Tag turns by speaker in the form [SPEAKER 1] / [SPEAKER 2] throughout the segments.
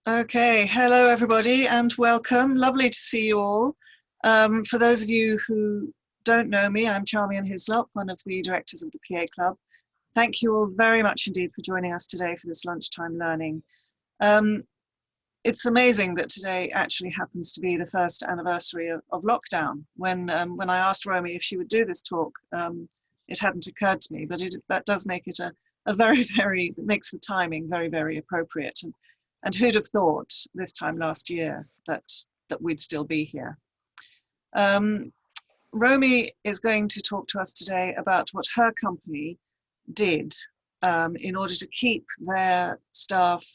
[SPEAKER 1] Okay, hello everybody and welcome. Lovely to see you all. For those of you who don't know me, I'm Charmian Hislop, one of the directors of the PA Club. Thank you all very much indeed for joining us today for this lunchtime learning. It's amazing that today actually happens to be the first anniversary of lockdown. When I asked Romy if she would do this talk, it hadn't occurred to me, but that does make it a very, very, it makes the timing very, very appropriate. And who'd have thought this time last year that we'd still be here? Romy is going to talk to us today about what her company did in order to keep their staff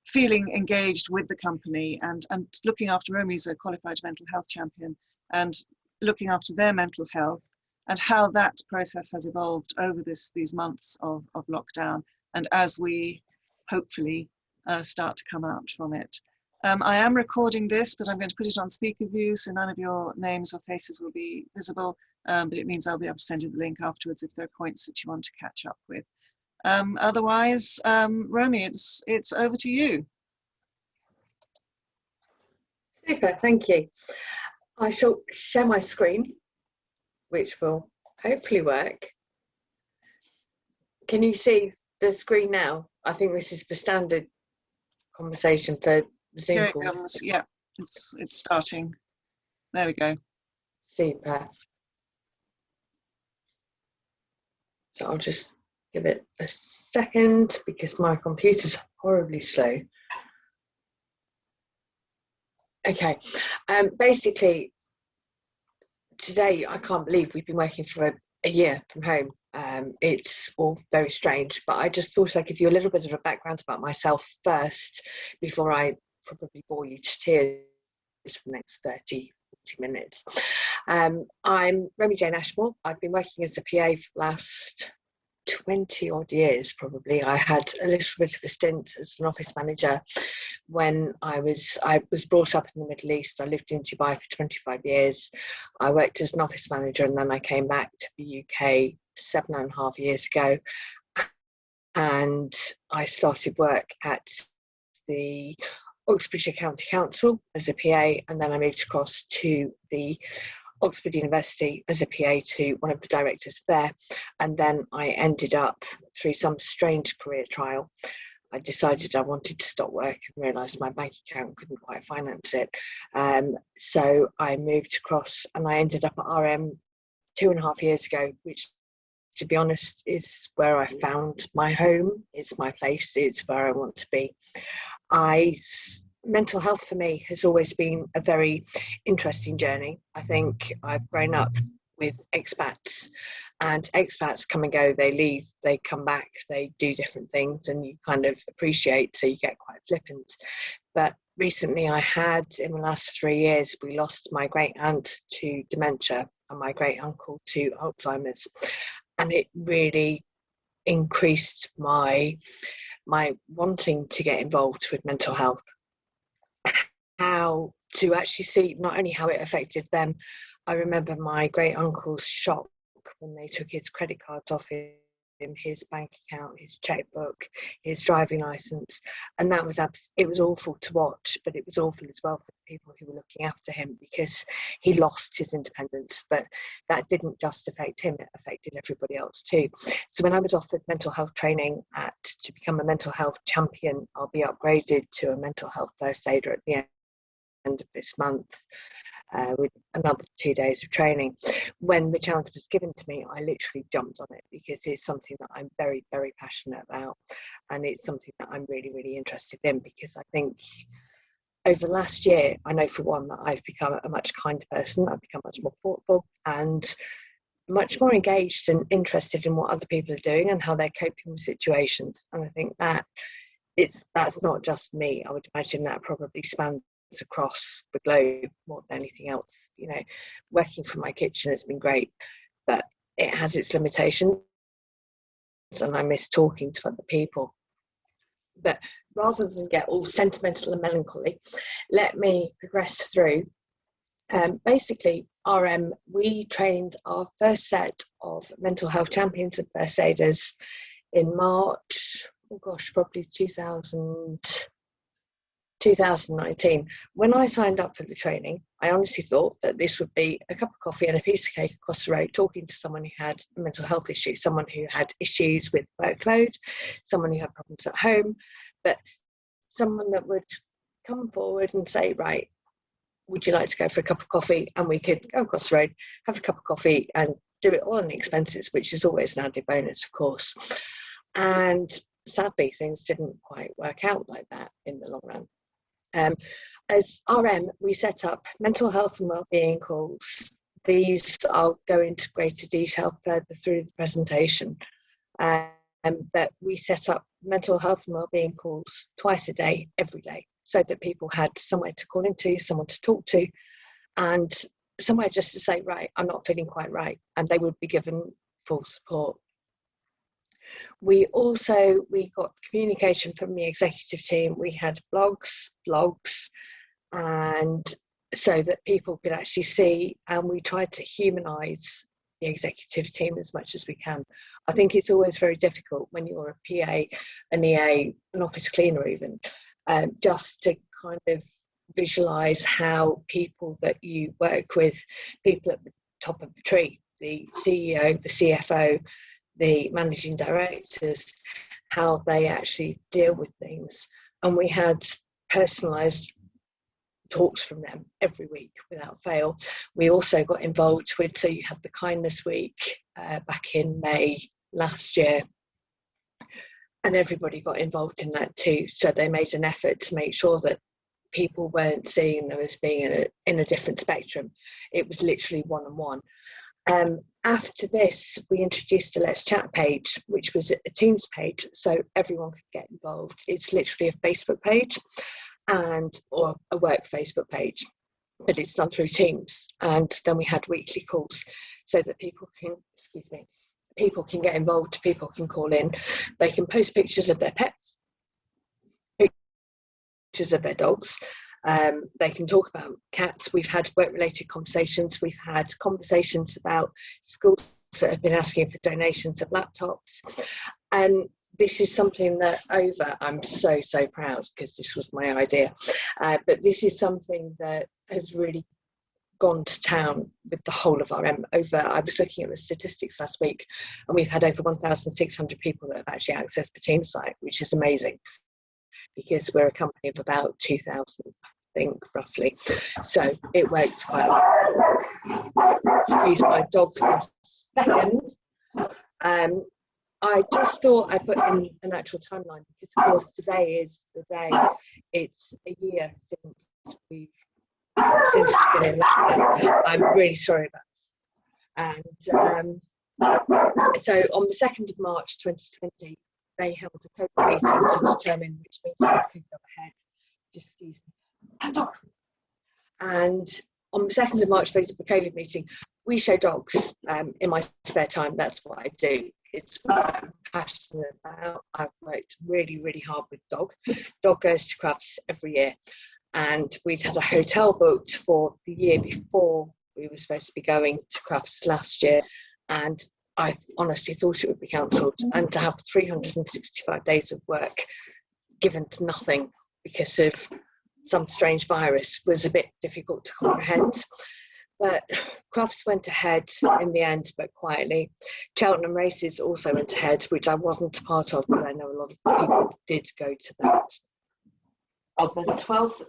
[SPEAKER 1] feeling engaged with the company and looking after. Romy's a qualified mental health champion, and looking after their mental health and how that process has evolved over these months of lockdown, and as we hopefully start to come out from it. I am recording this, but I'm going to put it on speaker view, so none of your names or faces will be visible, but it means I'll be able to send you the link afterwards if there are points that you want to catch up with. Otherwise, Romy, it's over to you.
[SPEAKER 2] Super, thank you. I shall share my screen, which will hopefully work. Can you see the screen now? I think this is the standard conversation for Zoom
[SPEAKER 1] Here it
[SPEAKER 2] calls.
[SPEAKER 1] comes. Yeah, it's starting. There we go.
[SPEAKER 2] Super. So I'll just give it a second because my computer's horribly slow. Okay, basically today I can't believe we've been working for a year from home. It's all very strange, but I just thought I'd give you a little bit of a background about myself first before I probably bore you to tears for the next 30-40 minutes. I'm Romy-Jane Ashmore. I've been working as a PA for the last 20 odd years probably. I had a little bit of a stint as an office manager when I was brought up in the Middle East. I lived in Dubai for 25 years. I worked as an office manager, and then I came back to the UK 7.5 years ago, and I started work at the Oxfordshire County Council as a PA, and then I moved across to the Oxford University as a PA to one of the directors there, and then I ended up, through some strange career trial, I decided I wanted to stop work and realised my bank account couldn't quite finance it. So I moved across and I ended up at RM 2.5 years ago, which, to be honest, is where I found my home. It's my place. It's where I want to be. Mental health for me has always been a very interesting journey. I think I've grown up with expats, and expats come and go, they leave, they come back, they do different things, and you kind of appreciate, so you get quite flippant. But recently in the last 3 years, we lost my great aunt to dementia and my great uncle to Alzheimer's, and it really increased my wanting to get involved with mental health. How to actually see not only how it affected them. I remember my great uncle's shock when they took his credit cards off him, his bank account, his checkbook, his driving license, and it was awful to watch, but it was awful as well for the people who were looking after him, because he lost his independence. But that didn't just affect him, it affected everybody else too. So when I was offered mental health training to become a mental health champion, I'll be upgraded to a mental health first aider at the end of this month, with another 2 days of training. When the challenge was given to me, I literally jumped on it because it's something that I'm very, very passionate about, and it's something that I'm really, really interested in, because I think over the last year, I know for one that I've become a much kinder person. I've become much more thoughtful and much more engaged and interested in what other people are doing and how they're coping with situations. And I think that's not just me. I would imagine that probably spans across the globe more than anything else. You know, working from my kitchen has been great, but it has its limitations, and I miss talking to other people. But rather than get all sentimental and melancholy, let me progress through. Basically, RM, we trained our first set of mental health champions and first aiders in March, probably 2000 2019. When I signed up for the training, I honestly thought that this would be a cup of coffee and a piece of cake across the road, talking to someone who had a mental health issue, someone who had issues with workload, someone who had problems at home, but someone that would come forward and say, right, would you like to go for a cup of coffee? And we could go across the road, have a cup of coffee and do it all on the expenses, which is always an added bonus, of course. And sadly, things didn't quite work out like that in the long run. As RM, we set up mental health and wellbeing calls. These I'll go into greater detail further through the presentation. But we set up mental health and wellbeing calls twice a day, every day, so that people had somewhere to call into, someone to talk to, and somewhere just to say, right, I'm not feeling quite right, and they would be given full support. We got communication from the executive team. We had blogs, and so that people could actually see, and we tried to humanise the executive team as much as we can. I think it's always very difficult when you're a PA, an EA, an office cleaner even, just to kind of visualise how people that you work with, people at the top of the tree, the CEO, the CFO, the managing directors, how they actually deal with things. And we had personalised talks from them every week without fail. We also got involved with, so you had the Kindness Week back in May last year, and everybody got involved in that too. So they made an effort to make sure that people weren't seeing them as being in a different spectrum. It was literally one-on-one. After this, we introduced a Let's Chat page, which was a Teams page, so everyone could get involved. It's literally a Facebook page or a work Facebook page, but it's done through Teams. And then we had weekly calls so that people can get involved, people can call in, they can post pictures of their pets, pictures of their dogs. They can talk about cats. We've had work-related conversations. We've had conversations about schools that have been asking for donations of laptops. And this is something that I'm so proud, because this was my idea. But this is something that has really gone to town with the whole of RM. I was looking at the statistics last week, and we've had over 1,600 people that have actually accessed the Teams site, which is amazing, because we're a company of about 2,000, I think, roughly. So it works quite well. Excuse my dog for a second. I just thought I'd put in an actual timeline, because of course today is the day, it's a year since we've been in lockdown. I'm really sorry about this. And so on the 2nd of March 2020, they held a COVID meeting to determine which meetings could go ahead. Just excuse me. And on the 2nd of March, they did the COVID meeting. We show dogs in my spare time. That's what I do. It's what I'm passionate about. I've worked really hard with dog. Dog goes to Crufts every year. And we'd had a hotel booked for the year before we were supposed to be going to Crufts last year. And I honestly thought it would be cancelled, and to have 365 days of work given to nothing because of some strange virus was a bit difficult to comprehend. But Crufts went ahead in the end, but quietly. Cheltenham Races also went ahead, which I wasn't a part of, but I know a lot of people did go to that. On the 12th,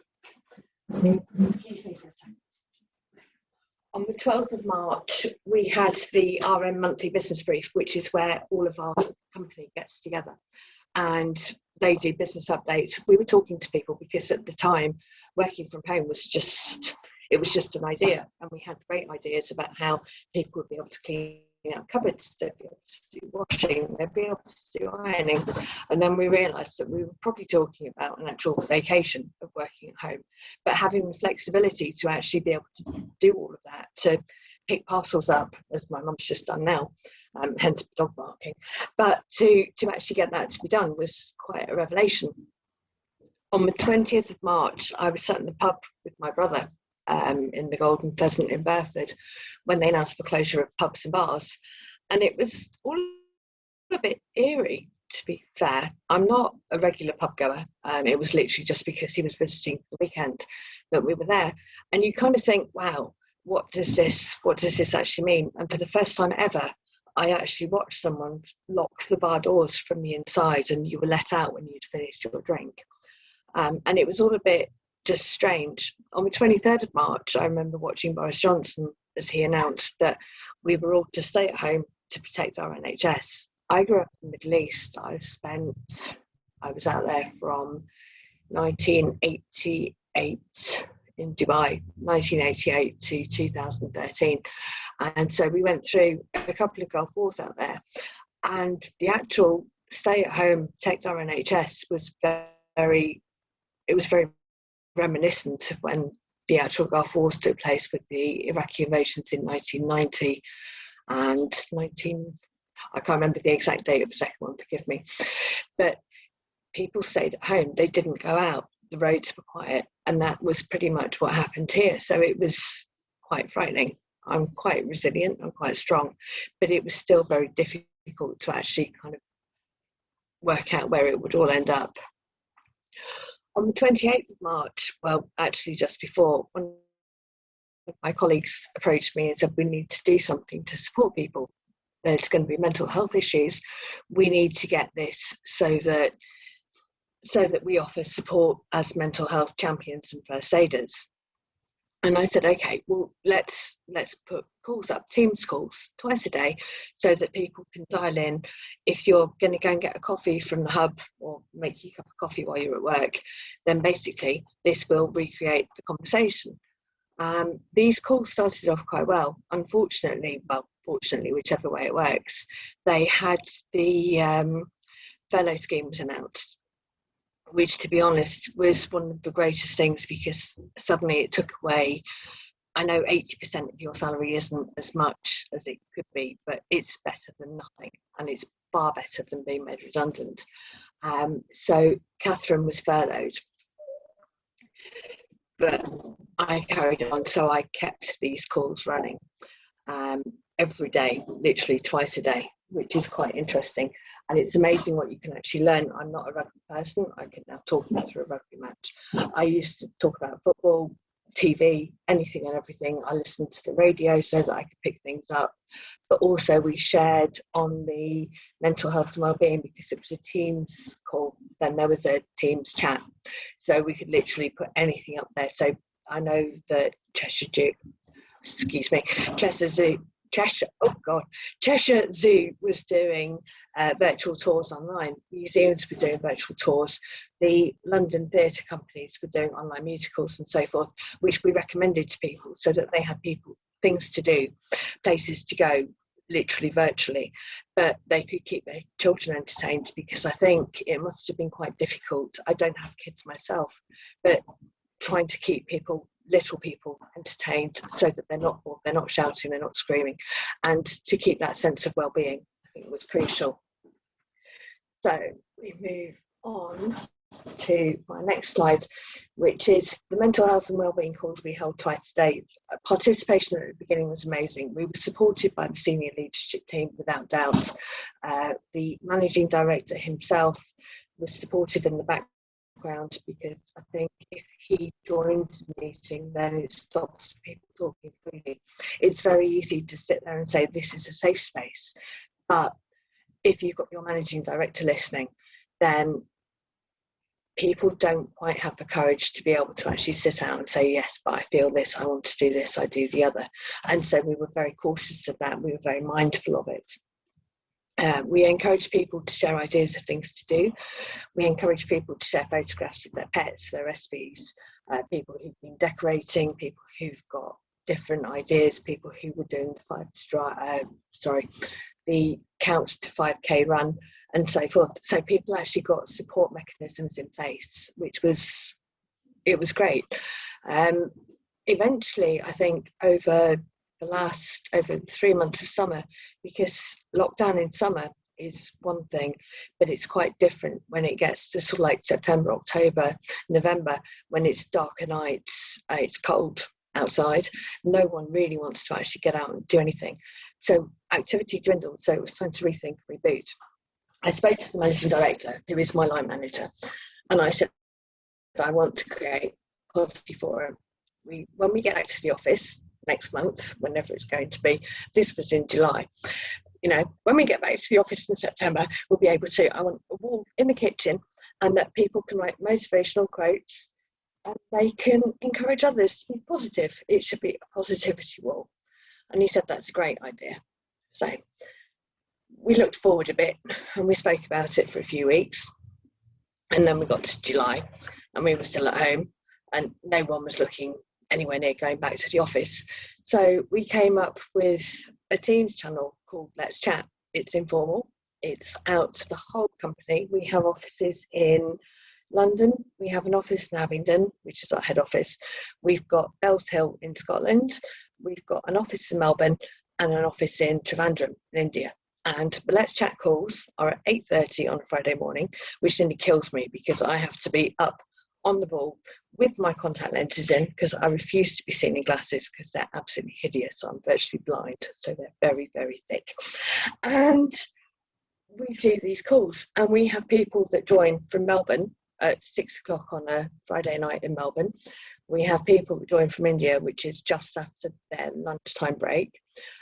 [SPEAKER 2] excuse me for a second. On the 12th of March, we had the RM monthly business brief, which is where all of our company gets together and they do business updates. We were talking to people because at the time, working from home was just an idea, and we had great ideas about how people would be able to clean out cupboards, they'd be able to do washing, they'd be able to do ironing. And then we realised that we were probably talking about an actual vacation of working at home, but having the flexibility to actually be able to do all of that, to pick parcels up, as my mum's just done now, hence dog barking, but to actually get that to be done was quite a revelation. On the 20th of March, I was sat in the pub with my brother in the Golden Pheasant in Burford when they announced the closure of pubs and bars, and it was all a bit eerie to be fair, I'm not a regular pub goer. It was literally just because he was visiting the weekend that we were there. And you kind of think, wow, what does this actually mean? And for the first time ever, I actually watched someone lock the bar doors from the inside, and you were let out when you'd finished your drink. And it was all a bit just strange. On the 23rd of March, I remember watching Boris Johnson as he announced that we were all to stay at home to protect our NHS. I grew up in the Middle East. I was out there from 1988 in Dubai, 1988 to 2013. And so we went through a couple of Gulf Wars out there. And the actual stay at home, protect our NHS was very reminiscent of when the actual Gulf Wars took place with the Iraqi invasions in 1990 and I can't remember the exact date of the second one, forgive me. But people stayed at home. They didn't go out. The roads were quiet. And that was pretty much what happened here. So it was quite frightening. I'm quite resilient. I'm quite strong. But it was still very difficult to actually kind of work out where it would all end up. On the 28th of March, well, actually just before, one of my colleagues approached me and said, we need to do something to support people. There's going to be mental health issues. We need to get this so that we offer support as mental health champions and first aiders. And I said, okay, well, let's put calls up, Teams calls, twice a day, so that people can dial in. If you're going to go and get a coffee from the hub or make you a cup of coffee while you're at work, then basically this will recreate the conversation. These calls started off quite well. Fortunately, whichever way it works, they had the furlough scheme was announced, which, to be honest, was one of the greatest things, because suddenly it took away, I know 80% of your salary isn't as much as it could be, but it's better than nothing, and it's far better than being made redundant. So Catherine was furloughed, but I carried on, so I kept these calls running every day, literally twice a day, which is quite interesting. And it's amazing what you can actually learn. I'm not a rugby person. I can now talk about through a rugby match. I used to talk about football, TV, anything and everything. I listened to the radio so that I could pick things up. But also we shared on the mental health and wellbeing, because it was a Teams call. Then there was a Teams chat. So we could literally put anything up there. So I know that Cheshire Zoo was doing virtual tours online. Museums were doing virtual tours. The London theatre companies were doing online musicals and so forth, which we recommended to people so that they had things to do, places to go, literally virtually, but they could keep their children entertained, because I think it must have been quite difficult. I don't have kids myself, but trying to keep little people entertained so that they're not bored, they're not shouting, they're not screaming, and to keep that sense of well-being, I think was crucial. So we move on to my next slide, which is the mental health and wellbeing calls we held twice a day. Participation at the beginning was amazing. We were supported by the senior leadership team, without doubt. The managing director himself was supportive in the background, because I think if he joined the meeting, then it stops people talking freely. It's very easy to sit there and say this is a safe space, but if you've got your managing director listening, then people don't quite have the courage to be able to actually sit out and say, yes, but I feel this, I want to do this, I do the other. And so we were very cautious of that. We were very mindful of it. We encourage people to share ideas of things to do. We encourage people to share photographs of their pets, their SPs, people who've been decorating, people who've got different ideas, people who were doing the Couch to 5K run and so forth. So people actually got support mechanisms in place, which was great. Eventually, I think over 3 months of summer, because lockdown in summer is one thing, but it's quite different when it gets to sort of like September, October, November, when it's darker nights, it's cold outside, no one really wants to actually get out and do anything. So activity dwindled, so it was time to rethink and reboot. I spoke to the managing director, who is my line manager, and I said, I want to create a policy forum. When we get back to the office next month, whenever it's going to be, this was in July, when we get back to the office in September, we'll be able to, I want a wall in the kitchen, and that people can write motivational quotes and they can encourage others to be positive. It should be a positivity wall. And he said, that's a great idea. So we looked forward a bit and we spoke about it for a few weeks. And then we got to July and we were still at home and no one was looking anywhere near going back to the office. So we came up with a Teams channel called Let's Chat. It's informal. It's out to the whole company. We have offices in London. We have an office in Abingdon, which is our head office. We've got Bells Hill in Scotland. We've got an office in Melbourne and an office in Trivandrum in India. And the Let's Chat calls are at 8:30 on a Friday morning, which nearly kills me because I have to be up on the ball with my contact lenses in because I refuse to be seen in glasses because they're absolutely hideous. I'm virtually blind, so they're very, very thick. And we do these calls and we have people that join from Melbourne at 6 o'clock on a Friday night in Melbourne. We have people that join from India, which is just after their lunchtime break.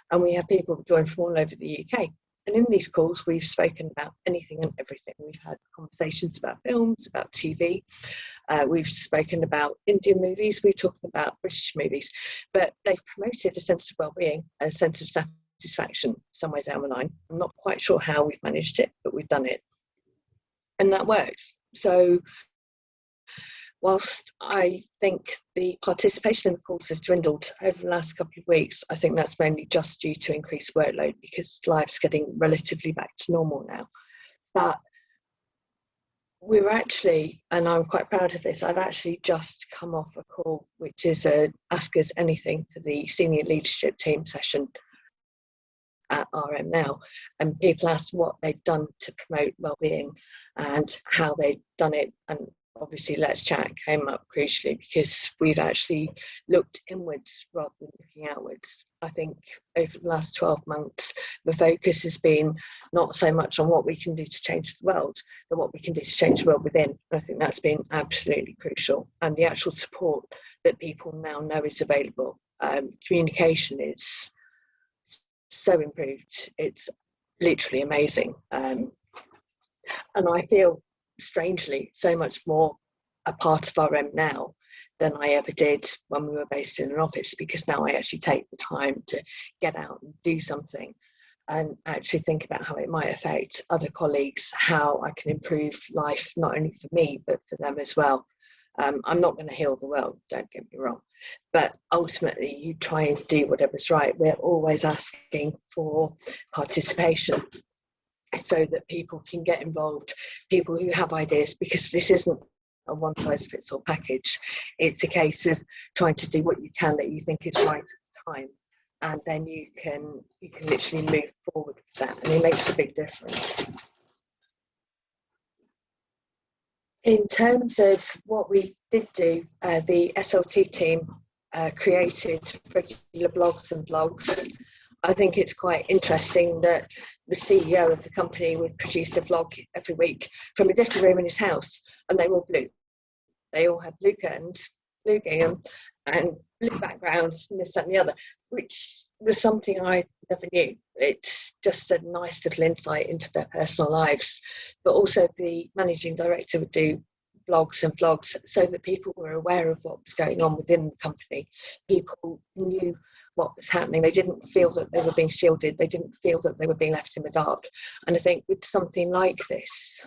[SPEAKER 2] And we have people that join from all over the UK. And in these calls, we've spoken about anything and everything. We've had conversations about films, about TV. We've spoken about Indian movies. We're talking about British movies. But they've promoted a sense of well-being, a sense of satisfaction somewhere down the line. I'm not quite sure how we've managed it, but we've done it. And that works. So whilst I think the participation in the course has dwindled over the last couple of weeks, I think that's mainly just due to increased workload because life's getting relatively back to normal now. But we're actually, and I'm quite proud of this, I've actually just come off a call, which is a Ask Us Anything for the senior leadership team session at RM now, and people asked what they've done to promote wellbeing and how they've done it, and obviously Let's Chat came up crucially because we've actually looked inwards rather than looking outwards. I think over the last 12 months the focus has been not so much on what we can do to change the world, but what we can do to change the world within. I think that's been absolutely crucial, and the actual support that people now know is available. Communication is so improved, it's literally amazing, and I feel strangely so much more a part of RM now than I ever did when we were based in an office, because now I actually take the time to get out and do something and actually think about how it might affect other colleagues, how I can improve life not only for me but for them as well. I'm not going to heal the world, don't get me wrong, but ultimately you try and do whatever's right. We're always asking for participation so that people can get involved, people who have ideas, because this isn't a one-size-fits-all package. It's a case of trying to do what you can that you think is right at the time, and then you can literally move forward with that, and it makes a big difference. In terms of what we did do, the SLT team created regular blogs and vlogs. I think it's quite interesting that the CEO of the company would produce a vlog every week from a different room in his house, and they were all blue. They all had blue curtains, blue gingham, and blue backgrounds, and this, that, and the other, which was something I never knew. It's just a nice little insight into their personal lives. But also the managing director would do blogs and vlogs so that people were aware of what was going on within the company. People knew what was happening. They didn't feel that they were being shielded. They didn't feel that they were being left in the dark. And I think with something like this,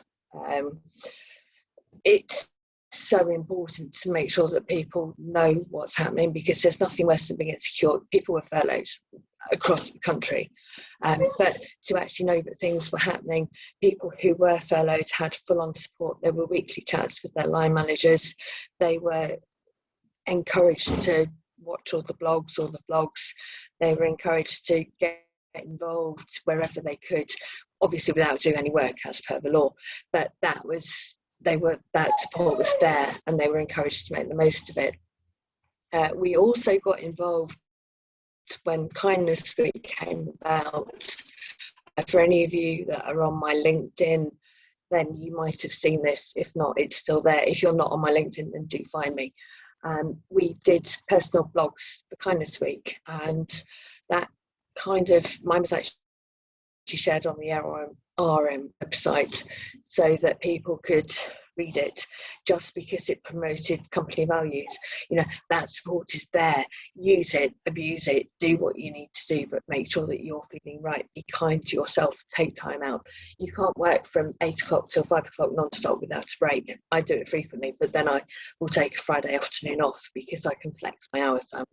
[SPEAKER 2] it's so important to make sure that people know what's happening, because there's nothing worse than being insecure. People were furloughed across the country, but to actually know that things were happening, people who were furloughed had full-on support. There were weekly chats with their line managers. They were encouraged to watch all the blogs or the vlogs. They were encouraged to get involved wherever they could, obviously without doing any work as per the law, but that support was there, and they were encouraged to make the most of it. We also got involved when Kindness Week came about, For any of you that are on my LinkedIn, then you might have seen this. If not, it's still there. If you're not on my LinkedIn, then do find me. We did personal blogs for Kindness Week, and that mine was actually shared on the RM website so that people could read it, just because it promoted company values. That support is there. Use it, abuse it, do what you need to do, but make sure that you're feeling right. Be kind to yourself, take time out. You can't work from 8 o'clock till 5 o'clock non-stop without a break. I do it frequently, but then I will take a Friday afternoon off because I can flex my hours. I'm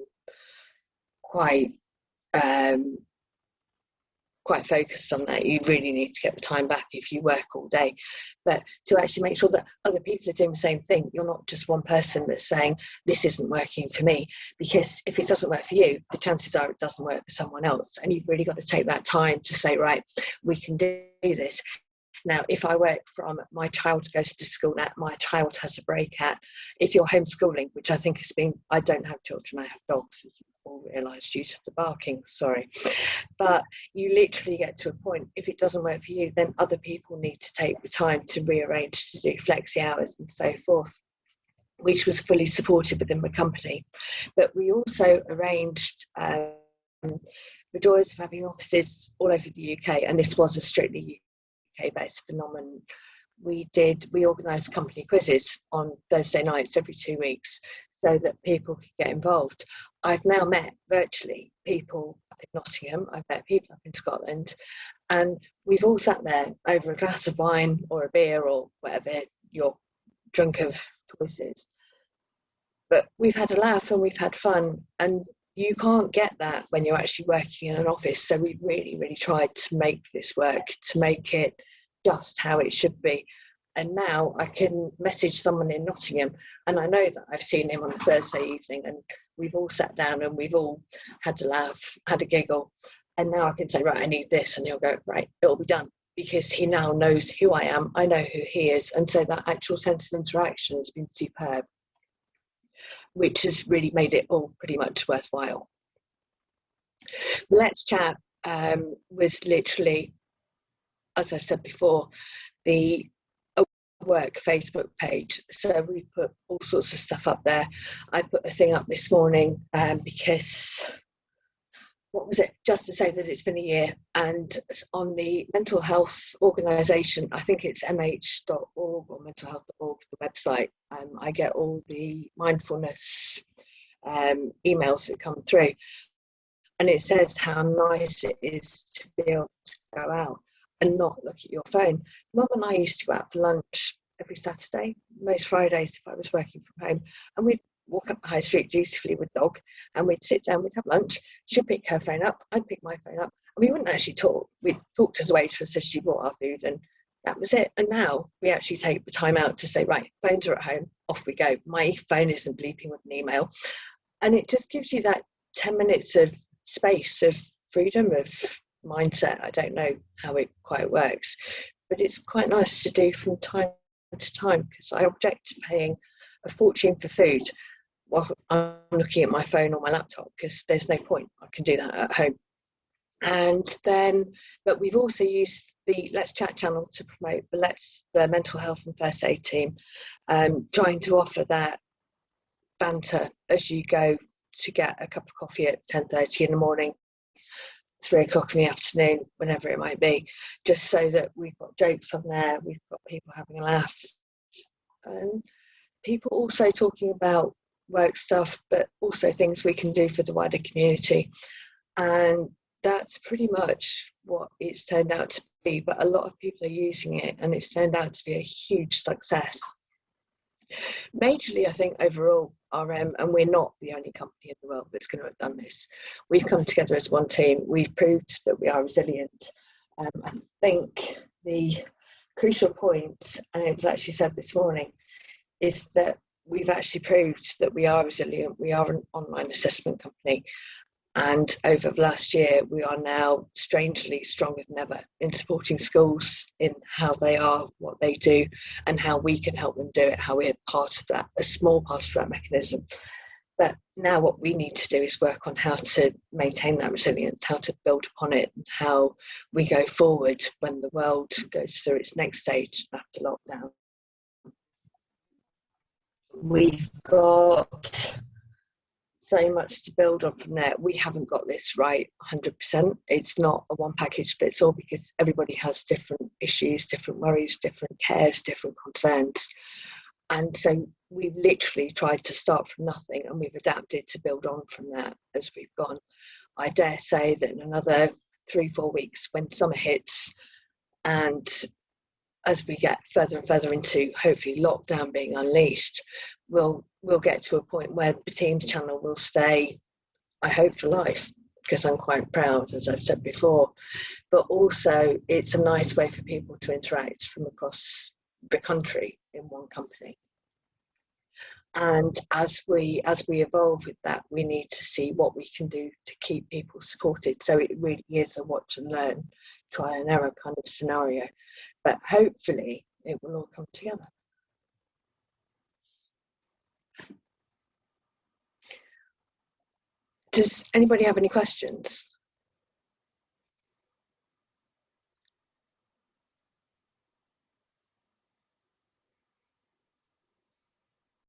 [SPEAKER 2] quite focused on that. You really need to get the time back if you work all day, but to actually make sure that other people are doing the same thing. You're not just one person that's saying this isn't working for me, because if it doesn't work for you, the chances are it doesn't work for someone else, and you've really got to take that time to say, right, we can do this. Now, if I work from my child goes to school at, my child has a break at, if you're homeschooling, which I think has been, I don't have children, I have dogs, as you've all realised due to the barking, sorry. But you literally get to a point, if it doesn't work for you, then other people need to take the time to rearrange to do flexi hours and so forth, which was fully supported within the company. But we also arranged the joys of having offices all over the UK, and this was a strictly UK-based phenomenon. We organised company quizzes on Thursday nights every 2 weeks so that people could get involved. I've now met virtually people up in Nottingham, I've met people up in Scotland, and we've all sat there over a glass of wine or a beer or whatever you're drunk of quizzes. But we've had a laugh and we've had fun, and you can't get that when you're actually working in an office. So we really, really tried to make this work, to make it just how it should be. And now I can message someone in Nottingham, and I know that I've seen him on a Thursday evening, and we've all sat down and we've all had a laugh, had a giggle, and now I can say, right, I need this, and he'll go, right, it'll be done, because he now knows who I am, I know who he is, and so that actual sense of interaction has been superb, which has really made it all pretty much worthwhile. Let's Chat was literally, as I said before, the work Facebook page. So we put all sorts of stuff up there. I put a thing up this morning because, what was it, just to say that it's been a year, and on the mental health organisation, I think it's mh.org or mentalhealth.org, the website, I get all the mindfulness emails that come through, and it says how nice it is to be able to go out and not look at your phone. Mum and I used to go out for lunch every Saturday, most Fridays if I was working from home, and we'd walk up the high street dutifully with dog, and we'd sit down, we'd have lunch, she'd pick her phone up, I'd pick my phone up, and we wouldn't actually talk. We'd talk to the waitress as she brought our food, and that was it. And now we actually take the time out to say, right, phones are at home, off we go. My phone isn't bleeping with an email. And it just gives you that 10 minutes of space, of freedom, of mindset. I don't know how it quite works, but it's quite nice to do from time to time, because I object to paying a fortune for food while I'm looking at my phone or my laptop, because there's no point. I can do that at home. And then, but we've also used the Let's Chat channel to promote the mental health and first aid team, trying to offer that banter as you go to get a cup of coffee at 10:30 in the morning, 3 o'clock in the afternoon, whenever it might be, just so that we've got jokes on there, we've got people having a laugh, and people also talking about work stuff, but also things we can do for the wider community. And that's pretty much what it's turned out to be, but a lot of people are using it, and it's turned out to be a huge success. Majorly, I think, overall, RM, and we're not the only company in the world that's going to have done this. We've come together as one team. We've proved that we are resilient. I think the crucial point, and it was actually said this morning, is that we've actually proved that we are resilient. We are an online assessment company. And over the last year, we are now strangely stronger than ever in supporting schools in how they are, what they do, and how we can help them do it, how we're part of that, a small part of that mechanism. But now what we need to do is work on how to maintain that resilience, how to build upon it, and how we go forward when the world goes through its next stage after lockdown. We've got so much to build on from there. We haven't got this right 100%. It's not a one package fits all, because everybody has different issues, different worries, different cares, different concerns. And so we've literally tried to start from nothing, and we've adapted to build on from that as we've gone. I dare say that in another 3-4 weeks, when summer hits, and as we get further and further into hopefully lockdown being unleashed, we'll get to a point where the Teams channel will stay, I hope, for life, because I'm quite proud, as I've said before. But also it's a nice way for people to interact from across the country in one company. And as we evolve with that, we need to see what we can do to keep people supported. So it really is a watch and learn, try and error kind of scenario. But hopefully it will all come together. Does anybody have any questions?